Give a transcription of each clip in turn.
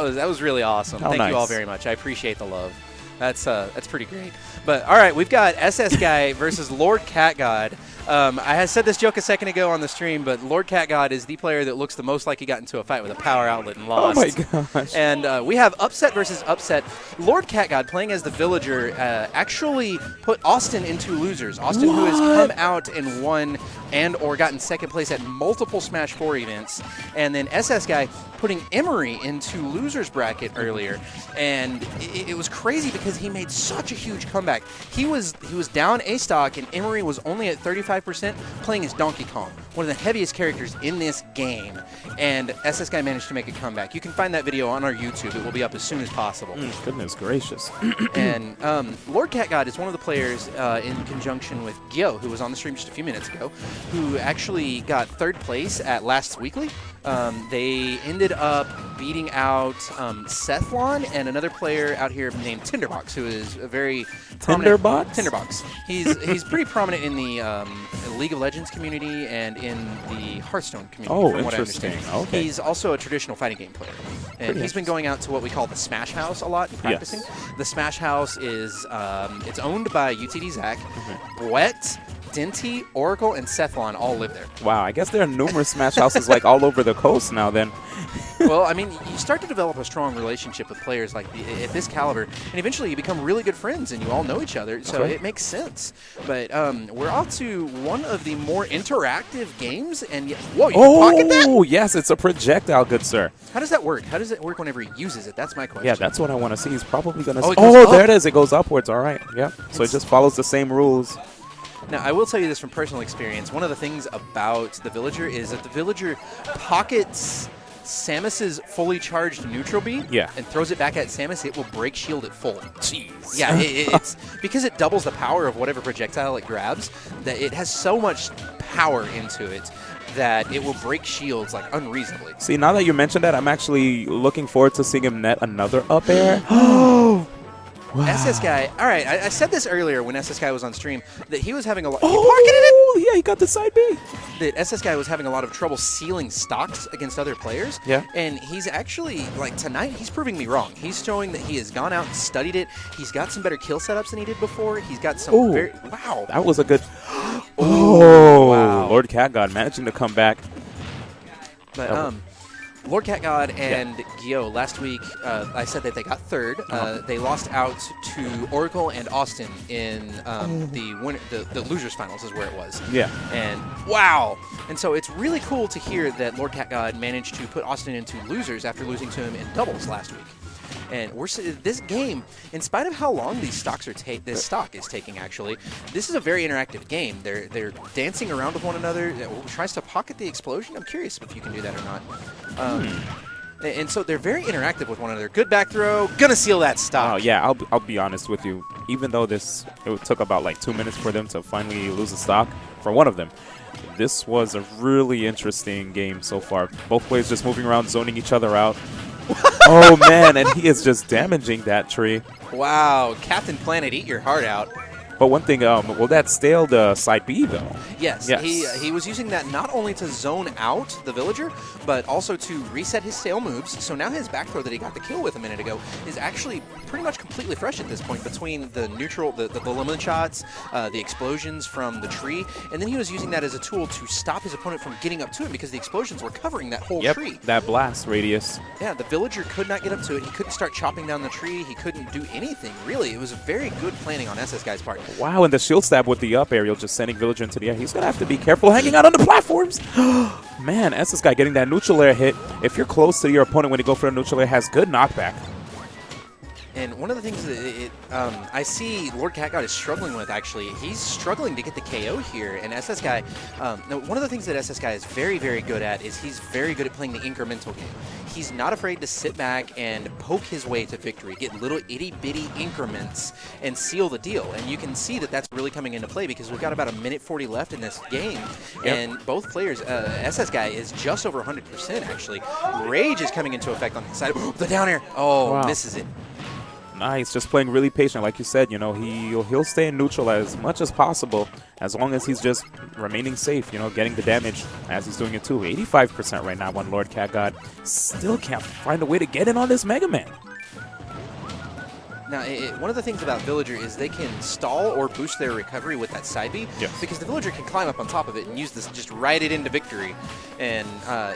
That was really awesome. Oh, Thank you all very much. I appreciate the love. That's pretty great. But all right, we've got SSGuy versus Lord Cat God. I had said this joke a second ago on the stream, but Lord Cat God is the player that looks the most like he got into a fight with a power outlet and lost. Oh my gosh. And we have upset versus upset. Lord Cat God, playing as the villager, actually put Austin into losers. Austin, who has come out and won and or gotten second place at multiple Smash 4 events. And then SSGuy putting Emery into losers bracket earlier. And it was crazy because he made such a huge comeback. He was down a stock, and Emery was only at 35%, playing as Donkey Kong, one of the heaviest characters in this game. And SSGuy managed to make a comeback. You can find that video on our YouTube. It will be up as soon as possible. Goodness gracious. And Lord Cat God is one of the players in conjunction with Gyo, who was on the stream just a few minutes ago, who actually got third place at last weekly. They ended up beating out Sethlon and another player out here named Tinderbox, who is a very Tinderbox? Tinderbox. He's pretty prominent in the League of Legends community and in the Hearthstone community. Oh, from what I interesting. understand. Okay. He's also a traditional fighting game player, and he's been going out to what we call the Smash House a lot and practicing. Yes. The Smash House is it's owned by UTD Zach, Wet, Dinty, Oracle, and Sethlon all live there. Wow, I guess there are numerous Smash houses like all over the coast now then. Well, I mean, you start to develop a strong relationship with players like at this caliber, and eventually you become really good friends and you all know each other, so it makes sense. But we're off to one of the more interactive games, and whoa, you can pocket that? Oh, yes, it's a projectile, good sir. How does that work? How does it work whenever he uses it? That's my question. Yeah, that's what I want to see. He's probably going to... Oh, there it is. It goes upwards. All right. Yeah. So it just follows the same rules. Now, I will tell you this from personal experience. One of the things about the villager is that the villager pockets Samus's fully charged neutral beam and throws it back at Samus. It will break shield at full. Jeez. Yeah, it's because it doubles the power of whatever projectile it grabs, that it has so much power into it that it will break shields like unreasonably. See, now that you mentioned that, I'm actually looking forward to seeing him net another up air. Oh! Wow. SSGuy, all right, I said this earlier when SSGuy was on stream, that he was having a lot... Oh, yeah, he got the side B. That SSGuy was having a lot of trouble sealing stocks against other players. Yeah. And he's actually, like tonight, he's proving me wrong. He's showing that he has gone out and studied it. He's got some better kill setups than he did before. He's got some very... Wow. That was a good... Wow. Lord Cat God managing to come back. But, Lord Cat God and Gyo, last week, I said that they got third. They lost out to Oracle and Austin in the losers finals is where it was. Yeah. And wow. And so it's really cool to hear that Lord Cat God managed to put Austin into losers after losing to him in doubles last week. And this game, in spite of how long these stocks are this stock is taking, actually, this is a very interactive game. They're dancing around with one another. Tries to pocket the explosion. I'm curious if you can do that or not. And so they're very interactive with one another. Good back throw. Gonna seal that stock. Oh yeah, I'll be honest with you. Even though it took about like 2 minutes for them to finally lose the stock for one of them. This was a really interesting game so far. Both players just moving around, zoning each other out. Oh man, and he is just damaging that tree. Wow, Captain Planet, eat your heart out. But one thing, will that stale the side B though? Yes. He was using that not only to zone out the villager, but also to reset his stale moves. So now his back throw that he got the kill with a minute ago is actually pretty much completely fresh at this point between the neutral, the limit shots, the explosions from the tree, and then he was using that as a tool to stop his opponent from getting up to him because the explosions were covering that whole tree. That blast radius. Yeah, the villager could not get up to it. He couldn't start chopping down the tree. He couldn't do anything, really. It was very good planning on SSGuy's part. Wow, and the shield stab with the up aerial just sending villager into the air. He's going to have to be careful hanging out on the platforms. Man, SSGuy getting that neutral air hit. If you're close to your opponent when you go for a neutral air, has good knockback. And one of the things that I see Lord Cat God is struggling with, actually, he's struggling to get the KO here. And SSGuy, now one of the things that SSGuy is very, very good at is he's very good at playing the incremental game. He's not afraid to sit back and poke his way to victory, get little itty-bitty increments, and seal the deal. And you can see that that's really coming into play because we've got about 1:40 left in this game. And both players, SSGuy is just over 100%, actually. Rage is coming into effect on his side. The down air. Oh, wow. Misses it. Nice, just playing really patient, like you said. You know, he'll stay in neutral as much as possible, as long as he's just remaining safe. You know, getting the damage as he's doing it too. 85% right now on Lord Cat God. Still can't find a way to get in on this Mega Man. Now, one of the things about Villager is they can stall or boost their recovery with that side B, because the Villager can climb up on top of it and use this, just ride it into victory. And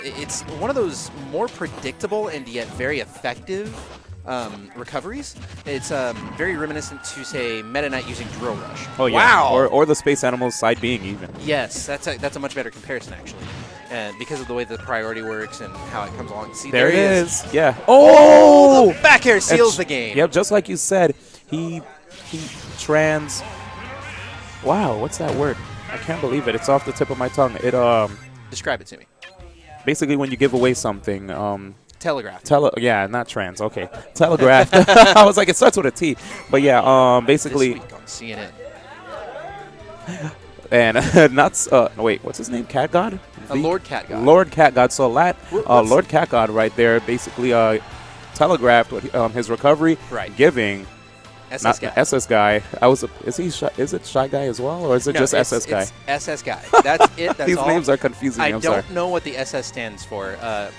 it's one of those more predictable and yet very effective recoveries. It's very reminiscent to, say, Meta Knight using Drill Rush. Oh, yeah. Wow! Or the Space Animals side being even. Yes, that's a much better comparison, actually. Because of the way the priority works and how it comes along. See, there it is. Yeah. Oh! The back air seals the game. Yep, just like you said, he trans. Wow, what's that word? I can't believe it. It's off the tip of my tongue. It Describe it to me. Basically, when you give away something, Telegraph. Yeah, not trans. Okay, telegraph. I was like, it starts with a T, but yeah, basically. This week on CNN. And not wait, what's his name? Cat God? Lord Cat God. Lord Cat God. So Lord Cat God right there basically telegraphed his recovery, giving SSGuy. Is it Shy Guy as well, or is it just SSGuy? It's SSGuy. That's it. That's These all. names are confusing me. I don't know what the SS stands for.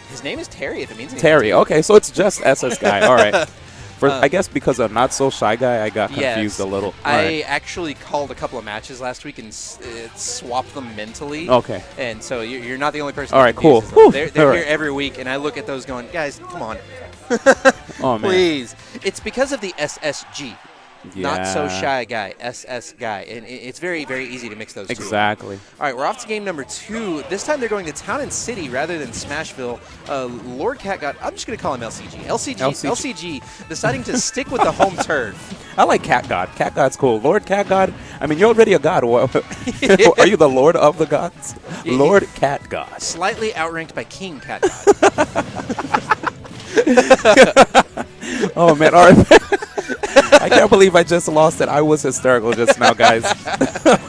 His name is Terry, if it means anything. Terry. Okay, so it's just SSGuy. All right. I guess because of Not So Shy Guy, I got confused a little. I actually called a couple of matches last week and swapped them mentally. Okay. And so you're not the only person. All right, cool. They're here every week, and I look at those going, guys, come on. Oh, man. Please. It's because of the SSG. Yeah. Not So Shy Guy, SS Guy. And it's very, very easy to mix those two. Exactly. All right, we're off to game number 2. This time they're going to Town and City rather than Smashville. Lord Cat God, I'm just going to call him LCG. LCG deciding to stick with the home turf. I like Cat God. Cat God's cool. Lord Cat God, I mean, you're already a god. Are you the Lord of the gods? Lord Cat God. Slightly outranked by King Cat God. Oh, man. All right. I can't believe I just lost it. I was hysterical just now, guys.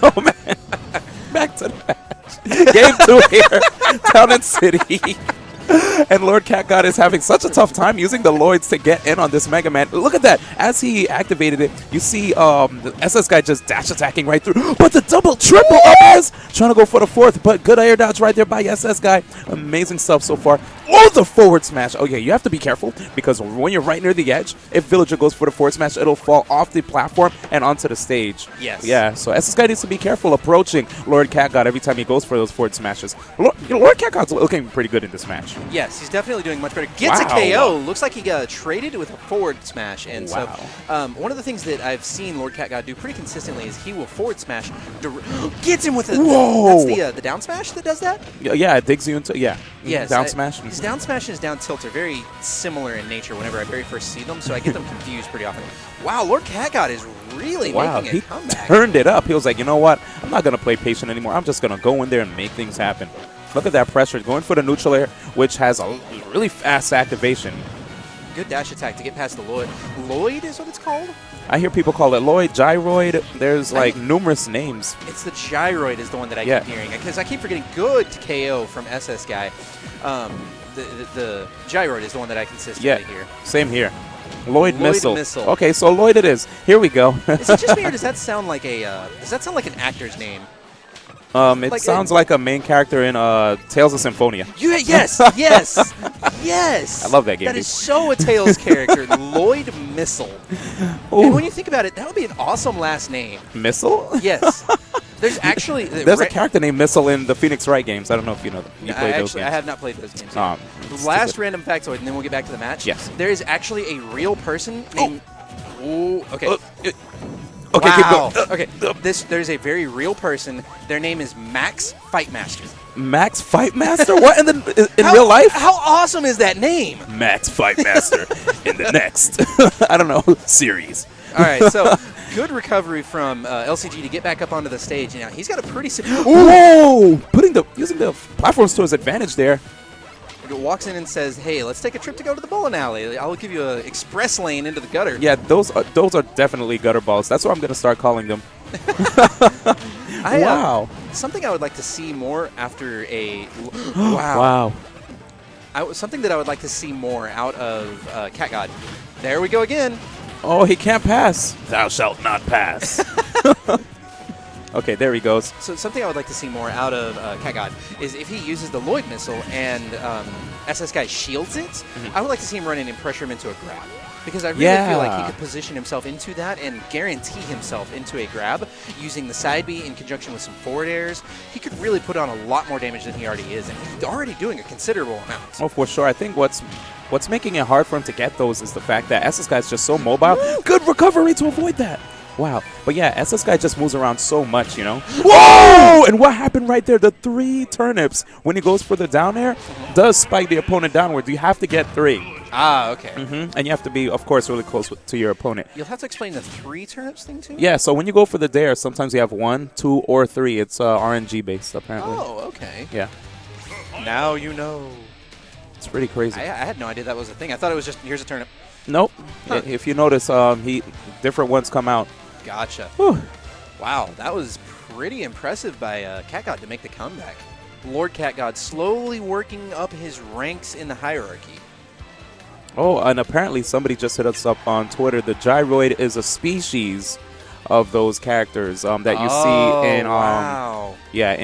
Oh, man. Back to the match. Game 2 here. Town and City. And Lord Cat God is having such a tough time using the Lloyds to get in on this Mega Man. Look at that. As he activated it, you see the SS Guy just dash attacking right through. But the triple up is trying to go for the 4th. But good air dodge right there by SS Guy. Amazing stuff so far. Oh, the forward smash. Okay, you have to be careful because when you're right near the edge, if Villager goes for the forward smash, it'll fall off the platform and onto the stage. Yes. Yeah, so SS Guy needs to be careful approaching Lord Cat God every time he goes for those forward smashes. Lord Cat God's looking pretty good in this match. Yes, he's definitely doing much better. Gets a KO. Looks like he got traded with a forward smash. And so one of the things that I've seen Lord Cat God do pretty consistently is he will forward smash. Gets him with a... Whoa! That's the down smash that does that? Yeah, it digs you into... Yeah. Yes. Down smash. His down smash and his down tilt are very similar in nature whenever I very first see them, so I get them confused pretty often. Wow, Lord Cat God is really making a comeback. He turned it up. He was like, you know what? I'm not going to play patient anymore. I'm just going to go in there and make things happen. Look at that pressure. Going for the neutral air, which has a really fast activation. Good dash attack to get past the Lloyd. Lloyd is what it's called? I hear people call it Lloyd, Gyroid. There's like numerous names. It's the Gyroid is the one that I keep hearing. Because I keep forgetting good to KO from SS Guy. The Gyroid is the one that I consistently hear. Same here. Lloyd Missile. Okay, so Lloyd it is. Here we go. Is it just me, or does that sound like an actor's name? It sounds like a main character in Tales of Symphonia. Yes. I love that game. That is so a Tales character, Lloyd Missile. Ooh. And when you think about it, that would be an awesome last name. Missile? Yes. There's actually... There's a character named Missile in the Phoenix Wright games. I don't know if you know you played those games. I have not played those games. Last random factoid, and then we'll get back to the match. Yes. There is actually a real person named... Ooh, okay. Okay, wow. Okay, there's a very real person. Their name is Max Fightmaster. Max Fightmaster? What in real life? How awesome is that name? Max Fightmaster in the next, I don't know, series. All right, so good recovery from LCG to get back up onto the stage. Now he's got a pretty... Whoa! Using the platforms to his advantage there. Walks in and says, "Hey, let's take a trip to go to the bowling alley. I'll give you an express lane into the gutter." Yeah, those are definitely gutter balls. That's what I'm gonna start calling them. Wow. Something I would like to see more after a something that I would like to see more out of Cat God. There we go again. Oh, he can't pass. Thou shalt not pass. Okay, there he goes. So something I would like to see more out of Cat God is if he uses the Lloyd missile and SSGuy shields it, I would like to see him run in and pressure him into a grab. Because I really feel like he could position himself into that and guarantee himself into a grab using the side B in conjunction with some forward airs. He could really put on a lot more damage than he already is, and he's already doing a considerable amount. Oh, for sure. I think what's making it hard for him to get those is the fact that SSGuy is just so mobile. Good recovery to avoid that. Wow. But yeah, SSGuy just moves around so much, you know? Whoa! And what happened right there? The 3 turnips, when he goes for the down air, does spike the opponent downward. You have to get 3. Ah, okay. And you have to be, of course, really close to your opponent. You'll have to explain the 3 turnips thing, too? Yeah, so when you go for the dare, sometimes you have 1, 2, or 3. It's RNG-based, apparently. Oh, okay. Yeah. Now you know. It's pretty crazy. I had no idea that was a thing. I thought it was just, here's a turnip. Nope. If you notice, different ones come out. Gotcha. Whew. Wow, that was pretty impressive by Cat God to make the comeback. Lord Cat God slowly working up his ranks in the hierarchy. Oh, and apparently somebody just hit us up on Twitter. The gyroid is a species of those characters that you see in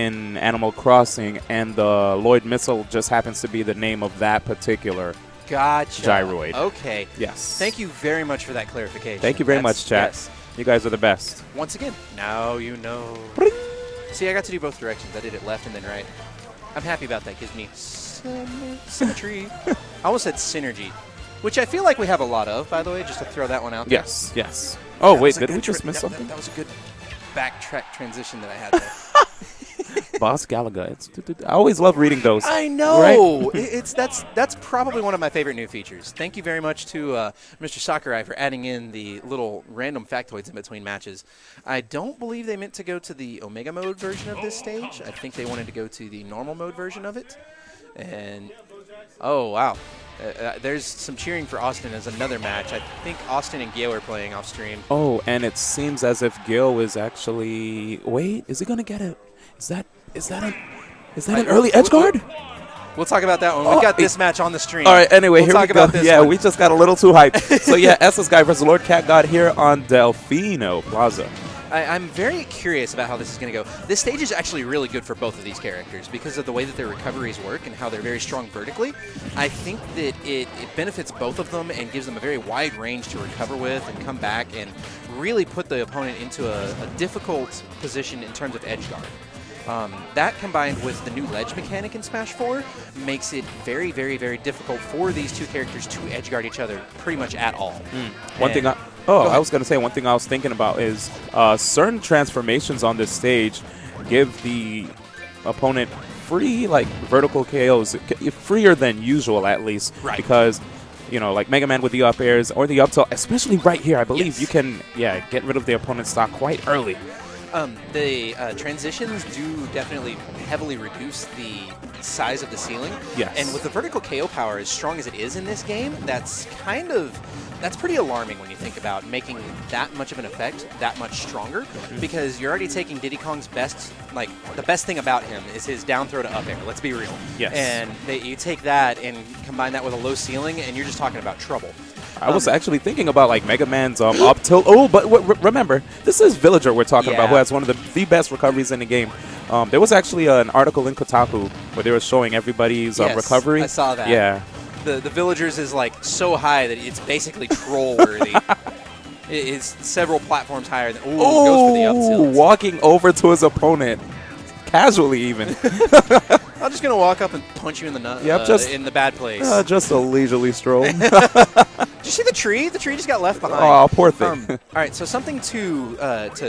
in Animal Crossing, and the Lloyd missile just happens to be the name of that particular gyroid. Okay. Yes. Thank you very much for that clarification. Thank you very much, chat. Yes. You guys are the best. Once again, now you know. See, I got to do both directions. I did it left and then right. I'm happy about that. Gives me symmetry. I almost said synergy, which I feel like we have a lot of, by the way, just to throw that one out there. Yes, yes. Oh, wait, did we just miss something? That was a good backtrack transition that I had there. Boss Galaga. I always love reading those. I know. Right? That's probably one of my favorite new features. Thank you very much to Mr. Sakurai for adding in the little random factoids in between matches. I don't believe they meant to go to the Omega mode version of this stage. I think they wanted to go to the normal mode version of it. And, oh, wow. There's some cheering for Austin as another match. I think Austin and Gale are playing off stream. Oh, and it seems as if Gil is actually... Wait, is he going to get it? Is that an early edge guard? We'll talk about that one. We've got this match on the stream. All right, anyway, here we go. One. We just got a little too hyped. So, yeah, SSGuy versus Lord Cat God here on Delfino Plaza. I'm very curious about how this is going to go. This stage is actually really good for both of these characters because of the way that their recoveries work and how they're very strong vertically. I think that it benefits both of them and gives them a very wide range to recover with and come back and really put the opponent into a difficult position in terms of edge guard. That combined with the new ledge mechanic in Smash 4 makes it very, very, very difficult for these two characters to edge guard each other pretty much at all. I was going to say one thing I was thinking about is certain transformations on this stage give the opponent free, like, vertical KOs, freer than usual at least. Right. Because, you know, like Mega Man with the up airs or the up tilt, especially right here, I believe you can, get rid of the opponent's stock quite early. The transitions do definitely heavily reduce the size of the ceiling. Yes. And with the vertical KO power as strong as it is in this game, that's pretty alarming when you think about making that much of an effect that much stronger, because you're already taking Diddy Kong's best, like, the best thing about him is his down throw to up air, let's be real. Yes. And you take that and combine that with a low ceiling, and you're just talking about trouble. I was actually thinking about, like, Mega Man's up tilt. Oh, but remember, this is Villager we're talking about, who has one of the best recoveries in the game. There was actually an article in Kotaku where they were showing everybody's recovery. I saw that. Yeah. The Villagers is, like, so high that it's basically troll-worthy. It's several platforms higher than... Ooh, goes for the up tilt. Walking over to his opponent. Casually, even. I'm just going to walk up and punch you in the nut in the bad place. Just a leisurely stroll. Did you see the tree? The tree just got left behind. Oh, poor thing. All right, so something to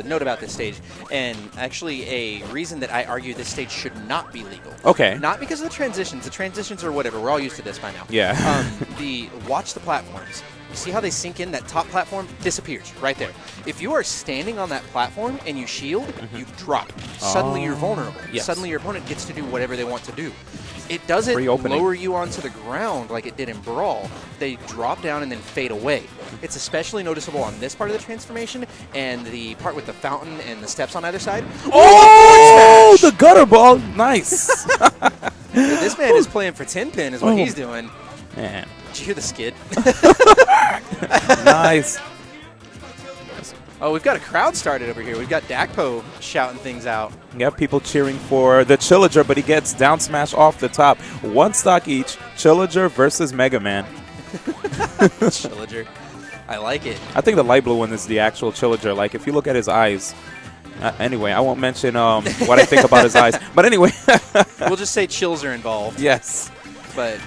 note about this stage, and actually a reason that I argue this stage should not be legal. Okay. Not because of the transitions. The transitions are whatever. We're all used to this by now. Yeah. Watch the platforms. You see how they sink in? That top platform disappears right there. If you are standing on that platform and you shield, you drop. Suddenly you're vulnerable. Yes. Suddenly your opponent gets to do whatever they want to do. It doesn't lower you onto the ground like it did in Brawl. They drop down and then fade away. It's especially noticeable on this part of the transformation and the part with the fountain and the steps on either side. Oh, the gutter ball. Nice. This man is playing for 10-pin is what he's doing. Man. Did you hear the skid? Nice. Oh, we've got a crowd started over here. We've got Dakpo shouting things out. You have people cheering for the Chillager, but he gets down smash off the top. 1 stock each. Chillager versus Mega Man. Chillager. I like it. I think the light blue one is the actual Chillager. Like, if you look at his eyes. Anyway, I won't mention what I think about his eyes. But anyway. We'll just say chills are involved. Yes. But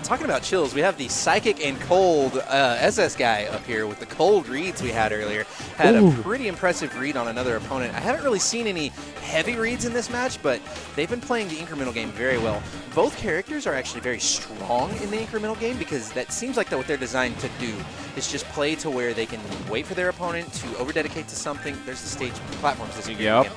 talking about chills, we have the Psychic and Cold SSGuy up here with the cold reads we had earlier. Had a pretty impressive read on another opponent. I haven't really seen any heavy reads in this match, but they've been playing the incremental game very well. Both characters are actually very strong in the incremental game because that seems like what they're designed to do is just play to where they can wait for their opponent to over-dedicate to something. There's the stage platforms. This Yep.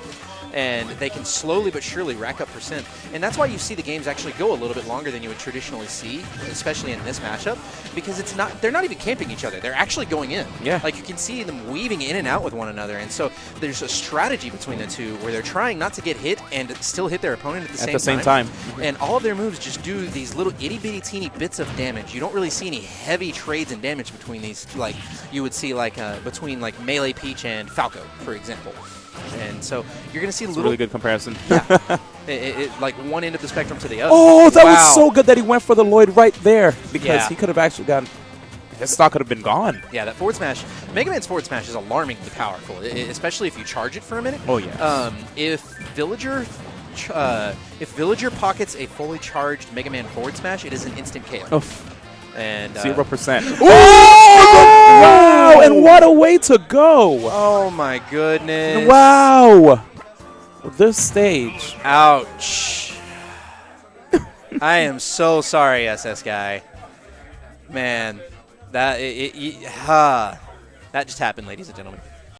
And they can slowly but surely rack up percent. And that's why you see the games actually go a little bit longer than you would traditionally see, especially in this matchup, because they're not even camping each other. They're actually going in. Yeah. Like, you can see them weaving in and out with one another. And so there's a strategy between the two where they're trying not to get hit and still hit their opponent at the same time. And all of their moves just do these little itty-bitty teeny bits of damage. You don't really see any heavy trades and damage between these, like you would see like between like Melee Peach and Falco, for example. And so you're going to see It's a really good comparison. Yeah. Like one end of the spectrum to the other. Oh, that was so good that he went for the Lloyd right there because he could have actually gotten – his stock could have been gone. Yeah, that forward smash – Mega Man's forward smash is alarmingly powerful, especially if you charge it for a minute. Oh, yeah. If Villager pockets a fully charged Mega Man forward smash, it is an instant KO. Oh. And 0%. Wow! And what a way to go! Oh my goodness! Wow! This stage. Ouch! I am so sorry, SSGuy. Man, that just happened, ladies and gentlemen.